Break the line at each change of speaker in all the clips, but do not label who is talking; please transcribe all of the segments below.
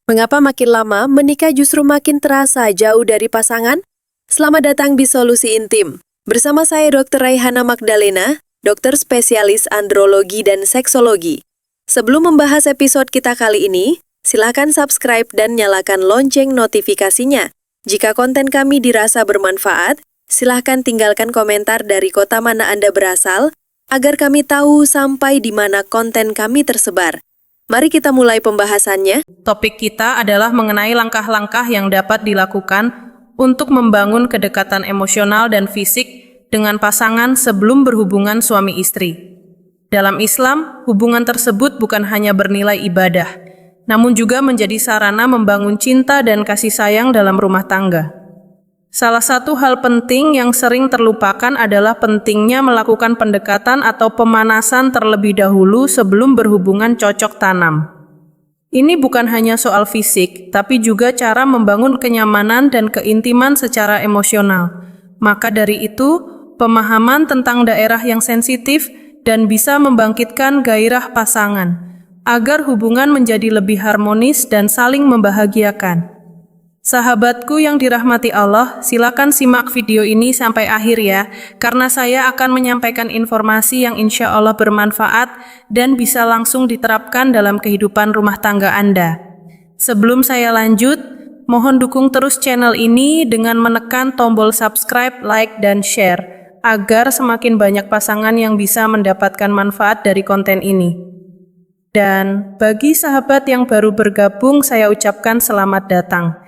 Mengapa makin lama menikah justru makin terasa jauh dari pasangan? Selamat datang di Solusi Intim. Bersama saya Dr. Raihana Magdalena, dokter spesialis andrologi dan seksologi. Sebelum membahas episode kita kali ini, silakan subscribe dan nyalakan lonceng notifikasinya. Jika konten kami dirasa bermanfaat, silakan tinggalkan komentar dari kota mana Anda berasal, agar kami tahu sampai di mana konten kami tersebar. Mari kita mulai pembahasannya.
Topik kita adalah mengenai langkah-langkah yang dapat dilakukan untuk membangun kedekatan emosional dan fisik dengan pasangan sebelum berhubungan suami istri. Dalam Islam, hubungan tersebut bukan hanya bernilai ibadah, namun juga menjadi sarana membangun cinta dan kasih sayang dalam rumah tangga. Salah satu hal penting yang sering terlupakan adalah pentingnya melakukan pendekatan atau pemanasan terlebih dahulu sebelum berhubungan cocok tanam. Ini bukan hanya soal fisik, tapi juga cara membangun kenyamanan dan keintiman secara emosional. Maka dari itu, pemahaman tentang daerah yang sensitif dan bisa membangkitkan gairah pasangan, agar hubungan menjadi lebih harmonis dan saling membahagiakan. Sahabatku yang dirahmati Allah, silakan simak video ini sampai akhir ya, karena saya akan menyampaikan informasi yang insya Allah bermanfaat dan bisa langsung diterapkan dalam kehidupan rumah tangga Anda. Sebelum saya lanjut, mohon dukung terus channel ini dengan menekan tombol subscribe, like, dan share, agar semakin banyak pasangan yang bisa mendapatkan manfaat dari konten ini. Dan bagi sahabat yang baru bergabung, saya ucapkan selamat datang.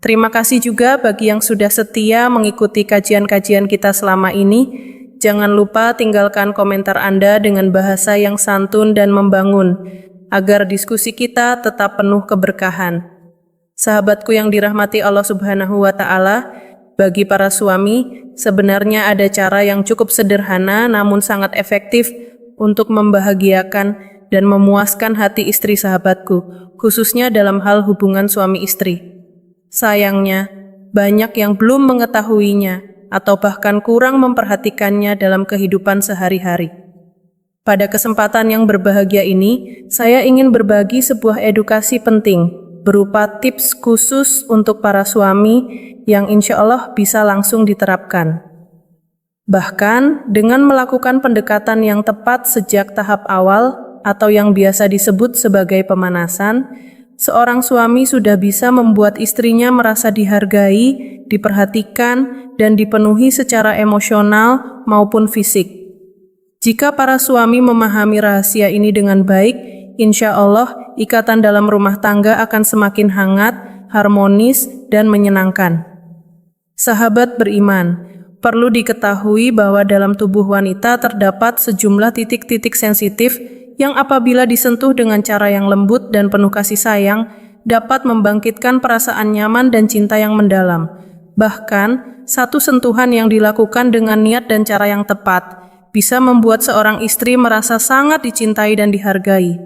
Terima kasih juga bagi yang sudah setia mengikuti kajian-kajian kita selama ini. Jangan lupa tinggalkan komentar Anda dengan bahasa yang santun dan membangun, agar diskusi kita tetap penuh keberkahan. Sahabatku yang dirahmati Allah Subhanahu wa Ta'ala, bagi para suami, sebenarnya ada cara yang cukup sederhana namun sangat efektif untuk membahagiakan dan memuaskan hati istri sahabatku, khususnya dalam hal hubungan suami istri. Sayangnya, banyak yang belum mengetahuinya atau bahkan kurang memperhatikannya dalam kehidupan sehari-hari. Pada kesempatan yang berbahagia ini, saya ingin berbagi sebuah edukasi penting berupa tips khusus untuk para suami yang insya Allah bisa langsung diterapkan. Bahkan, dengan melakukan pendekatan yang tepat sejak tahap awal atau yang biasa disebut sebagai pemanasan, seorang suami sudah bisa membuat istrinya merasa dihargai, diperhatikan, dan dipenuhi secara emosional maupun fisik. Jika para suami memahami rahasia ini dengan baik, insya Allah ikatan dalam rumah tangga akan semakin hangat, harmonis, dan menyenangkan. Sahabat beriman, perlu diketahui bahwa dalam tubuh wanita terdapat sejumlah titik-titik sensitif yang apabila disentuh dengan cara yang lembut dan penuh kasih sayang, dapat membangkitkan perasaan nyaman dan cinta yang mendalam. Bahkan, satu sentuhan yang dilakukan dengan niat dan cara yang tepat, bisa membuat seorang istri merasa sangat dicintai dan dihargai.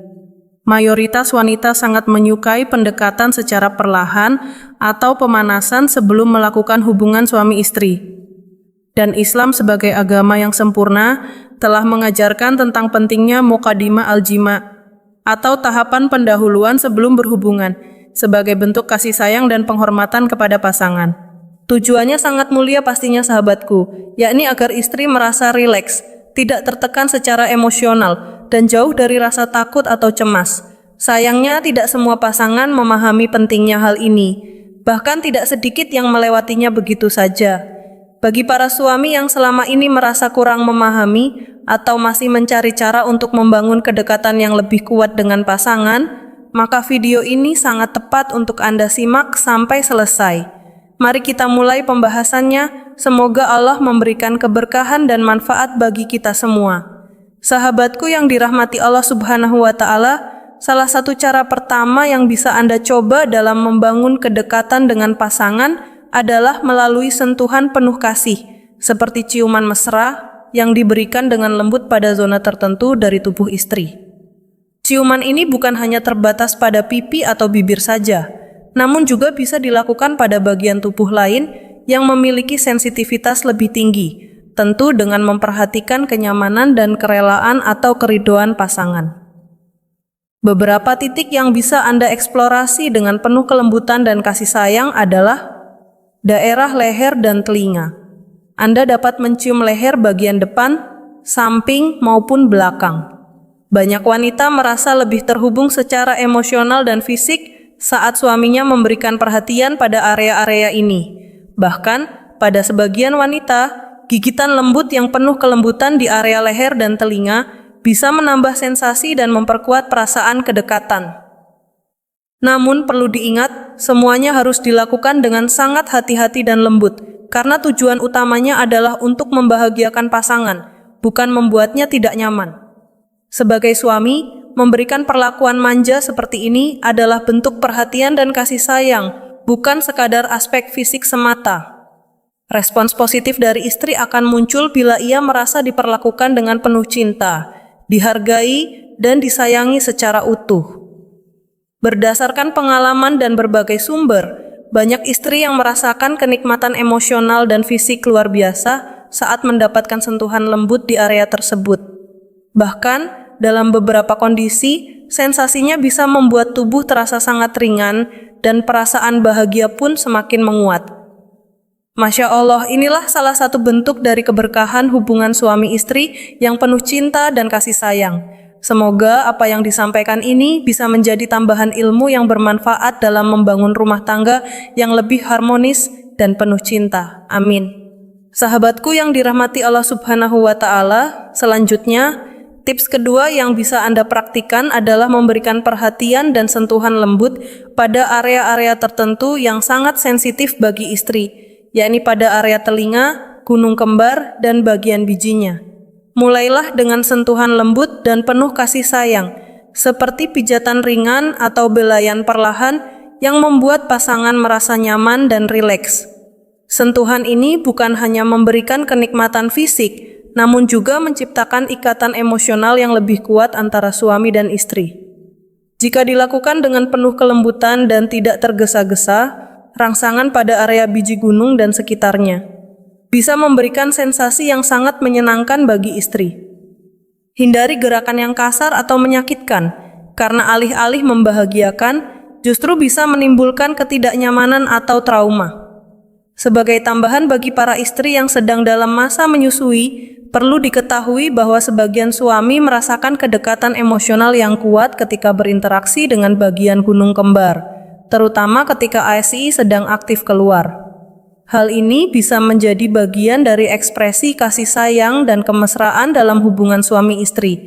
Mayoritas wanita sangat menyukai pendekatan secara perlahan atau pemanasan sebelum melakukan hubungan suami istri. Dan Islam sebagai agama yang sempurna telah mengajarkan tentang pentingnya muqaddimah al-jima atau tahapan pendahuluan sebelum berhubungan sebagai bentuk kasih sayang dan penghormatan kepada pasangan. Tujuannya sangat mulia pastinya sahabatku, yakni agar istri merasa rileks, tidak tertekan secara emosional, dan jauh dari rasa takut atau cemas. Sayangnya tidak semua pasangan memahami pentingnya hal ini, bahkan tidak sedikit yang melewatinya begitu saja. Bagi para suami yang selama ini merasa kurang memahami atau masih mencari cara untuk membangun kedekatan yang lebih kuat dengan pasangan, maka video ini sangat tepat untuk Anda simak sampai selesai. Mari kita mulai pembahasannya. Semoga Allah memberikan keberkahan dan manfaat bagi kita semua. Sahabatku yang dirahmati Allah Subhanahu wa Ta'ala, salah satu cara pertama yang bisa Anda coba dalam membangun kedekatan dengan pasangan adalah melalui sentuhan penuh kasih, seperti ciuman mesra yang diberikan dengan lembut pada zona tertentu dari tubuh istri. Ciuman ini bukan hanya terbatas pada pipi atau bibir saja, namun juga bisa dilakukan pada bagian tubuh lain yang memiliki sensitivitas lebih tinggi, tentu dengan memperhatikan kenyamanan dan kerelaan atau keridhoan pasangan. Beberapa titik yang bisa Anda eksplorasi dengan penuh kelembutan dan kasih sayang adalah daerah leher dan telinga. Anda dapat mencium leher bagian depan, samping, maupun belakang. Banyak wanita merasa lebih terhubung secara emosional dan fisik saat suaminya memberikan perhatian pada area-area ini. Bahkan, pada sebagian wanita, gigitan lembut yang penuh kelembutan di area leher dan telinga bisa menambah sensasi dan memperkuat perasaan kedekatan. Namun perlu diingat, semuanya harus dilakukan dengan sangat hati-hati dan lembut, karena tujuan utamanya adalah untuk membahagiakan pasangan, bukan membuatnya tidak nyaman. Sebagai suami, memberikan perlakuan manja seperti ini adalah bentuk perhatian dan kasih sayang, bukan sekadar aspek fisik semata. Respons positif dari istri akan muncul bila ia merasa diperlakukan dengan penuh cinta, dihargai, dan disayangi secara utuh. Berdasarkan pengalaman dan berbagai sumber, banyak istri yang merasakan kenikmatan emosional dan fisik luar biasa saat mendapatkan sentuhan lembut di area tersebut. Bahkan, dalam beberapa kondisi, sensasinya bisa membuat tubuh terasa sangat ringan dan perasaan bahagia pun semakin menguat. Masya Allah, inilah salah satu bentuk dari keberkahan hubungan suami istri yang penuh cinta dan kasih sayang. Semoga apa yang disampaikan ini bisa menjadi tambahan ilmu yang bermanfaat dalam membangun rumah tangga yang lebih harmonis dan penuh cinta. Amin. Sahabatku yang dirahmati Allah Subhanahu wa Ta'ala, selanjutnya, tips kedua yang bisa Anda praktikan adalah memberikan perhatian dan sentuhan lembut pada area-area tertentu yang sangat sensitif bagi istri, yakni pada area telinga, gunung kembar, dan bagian bijinya. Mulailah dengan sentuhan lembut dan penuh kasih sayang, seperti pijatan ringan atau belayan perlahan yang membuat pasangan merasa nyaman dan rileks. Sentuhan ini bukan hanya memberikan kenikmatan fisik, namun juga menciptakan ikatan emosional yang lebih kuat antara suami dan istri. Jika dilakukan dengan penuh kelembutan dan tidak tergesa-gesa, rangsangan pada area biji gunung dan sekitarnya bisa memberikan sensasi yang sangat menyenangkan bagi istri. Hindari gerakan yang kasar atau menyakitkan, karena alih-alih membahagiakan, justru bisa menimbulkan ketidaknyamanan atau trauma. Sebagai tambahan bagi para istri yang sedang dalam masa menyusui, perlu diketahui bahwa sebagian suami merasakan kedekatan emosional yang kuat ketika berinteraksi dengan bagian gunung kembar, terutama ketika ASI sedang aktif keluar. Hal ini bisa menjadi bagian dari ekspresi kasih sayang dan kemesraan dalam hubungan suami istri,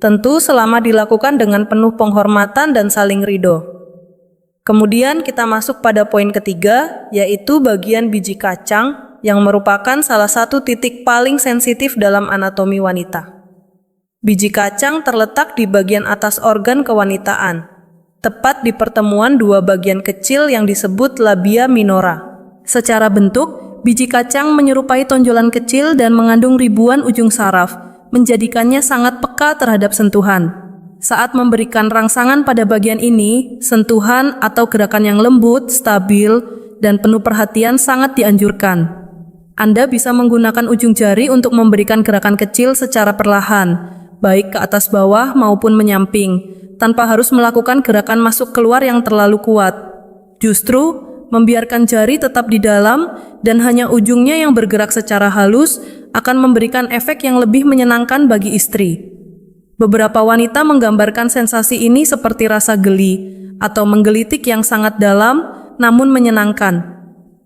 tentu selama dilakukan dengan penuh penghormatan dan saling ridho. Kemudian kita masuk pada poin ketiga, yaitu bagian biji kacang yang merupakan salah satu titik paling sensitif dalam anatomi wanita. Biji kacang terletak di bagian atas organ kewanitaan, tepat di pertemuan dua bagian kecil yang disebut labia minora. Secara bentuk, biji kacang menyerupai tonjolan kecil dan mengandung ribuan ujung saraf, menjadikannya sangat peka terhadap sentuhan. Saat memberikan rangsangan pada bagian ini, sentuhan atau gerakan yang lembut, stabil, dan penuh perhatian sangat dianjurkan. Anda bisa menggunakan ujung jari untuk memberikan gerakan kecil secara perlahan, baik ke atas bawah maupun menyamping, tanpa harus melakukan gerakan masuk keluar yang terlalu kuat. Justru, membiarkan jari tetap di dalam dan hanya ujungnya yang bergerak secara halus akan memberikan efek yang lebih menyenangkan bagi istri. Beberapa wanita menggambarkan sensasi ini seperti rasa geli atau menggelitik yang sangat dalam namun menyenangkan.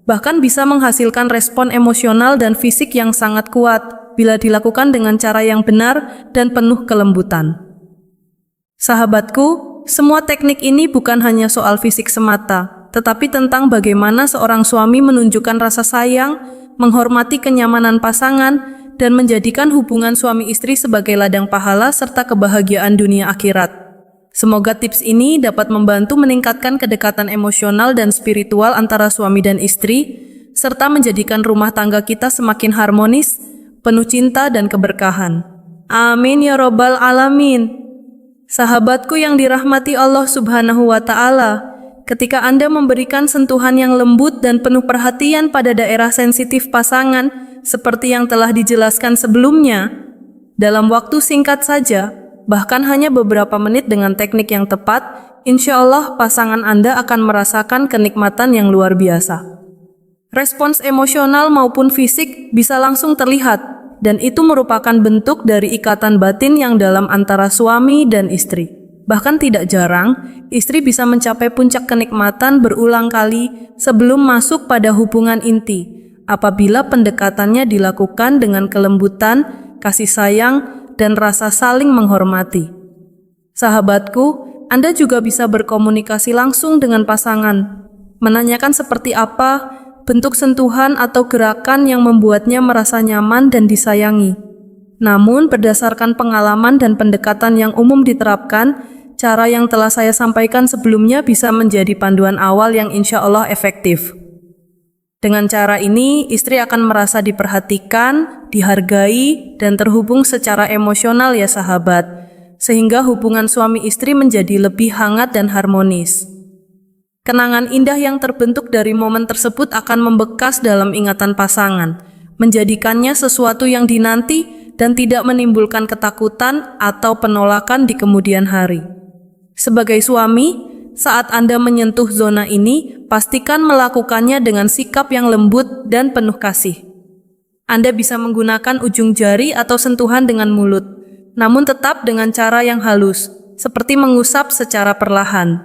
Bahkan bisa menghasilkan respon emosional dan fisik yang sangat kuat bila dilakukan dengan cara yang benar dan penuh kelembutan. Sahabatku, semua teknik ini bukan hanya soal fisik semata, tetapi tentang bagaimana seorang suami menunjukkan rasa sayang, menghormati kenyamanan pasangan, dan menjadikan hubungan suami istri sebagai ladang pahala serta kebahagiaan dunia akhirat. Semoga tips ini dapat membantu meningkatkan kedekatan emosional dan spiritual antara suami dan istri, serta menjadikan rumah tangga kita semakin harmonis, penuh cinta dan keberkahan. Amin ya Rabbal Alamin. Sahabatku yang dirahmati Allah Subhanahu wa Ta'ala, ketika Anda memberikan sentuhan yang lembut dan penuh perhatian pada daerah sensitif pasangan, seperti yang telah dijelaskan sebelumnya, dalam waktu singkat saja, Bahkan hanya beberapa menit dengan teknik yang tepat, insya Allah pasangan Anda akan merasakan kenikmatan yang luar biasa. Respons emosional maupun fisik bisa langsung terlihat, dan itu merupakan bentuk dari ikatan batin yang dalam antara suami dan istri. Bahkan tidak jarang, istri bisa mencapai puncak kenikmatan berulang kali sebelum masuk pada hubungan inti, apabila pendekatannya dilakukan dengan kelembutan, kasih sayang, dan rasa saling menghormati. Sahabatku, Anda juga bisa berkomunikasi langsung dengan pasangan, menanyakan seperti apa bentuk sentuhan atau gerakan yang membuatnya merasa nyaman dan disayangi. Namun, berdasarkan pengalaman dan pendekatan yang umum diterapkan, cara yang telah saya sampaikan sebelumnya bisa menjadi panduan awal yang insya Allah efektif. Dengan cara ini, istri akan merasa diperhatikan, dihargai, dan terhubung secara emosional ya sahabat, sehingga hubungan suami istri menjadi lebih hangat dan harmonis. Kenangan indah yang terbentuk dari momen tersebut akan membekas dalam ingatan pasangan, menjadikannya sesuatu yang dinanti dan tidak menimbulkan ketakutan atau penolakan di kemudian hari. Sebagai suami, saat Anda menyentuh zona ini, pastikan melakukannya dengan sikap yang lembut dan penuh kasih. Anda bisa menggunakan ujung jari atau sentuhan dengan mulut, namun tetap dengan cara yang halus, seperti mengusap secara perlahan.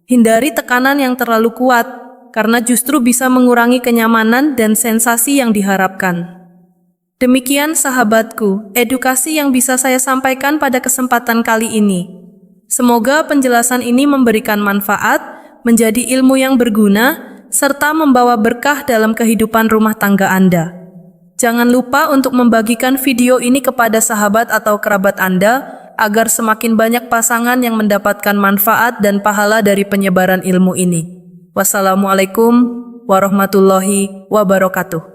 Hindari tekanan yang terlalu kuat, karena justru bisa mengurangi kenyamanan dan sensasi yang diharapkan. Demikian sahabatku, edukasi yang bisa saya sampaikan pada kesempatan kali ini. Semoga penjelasan ini memberikan manfaat, menjadi ilmu yang berguna, serta membawa berkah dalam kehidupan rumah tangga Anda. Jangan lupa untuk membagikan video ini kepada sahabat atau kerabat Anda, agar semakin banyak pasangan yang mendapatkan manfaat dan pahala dari penyebaran ilmu ini. Wassalamualaikum warahmatullahi wabarakatuh.